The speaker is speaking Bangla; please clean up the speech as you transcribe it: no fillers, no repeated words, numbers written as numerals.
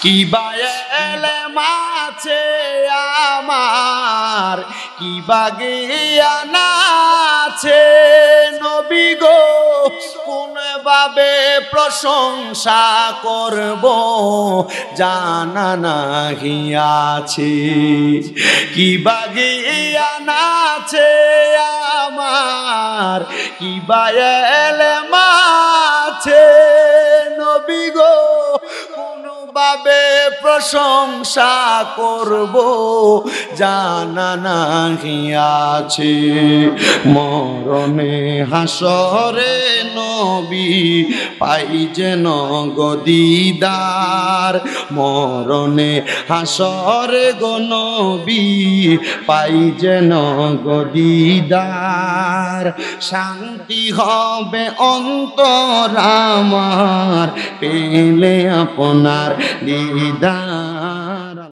কি বায়েলেম আছে আমার, কি বাগিয়ান আছে নবী গো, কোন ভাবে প্রশংসা করব জানা নাহি আছে। কি বাগিয়ান আছে আমার, কি বায়েলেম আছে নবী গো, ভাবে প্রশংসা করব জানা নাহি আছে। মরণে হাসরে নবী পাই যেন গদিদার, মরণে হাসরে গো নবী পাই যেন গদিদার। শান্তি হবে অন্তর আমার পেলে আপনার দিদার,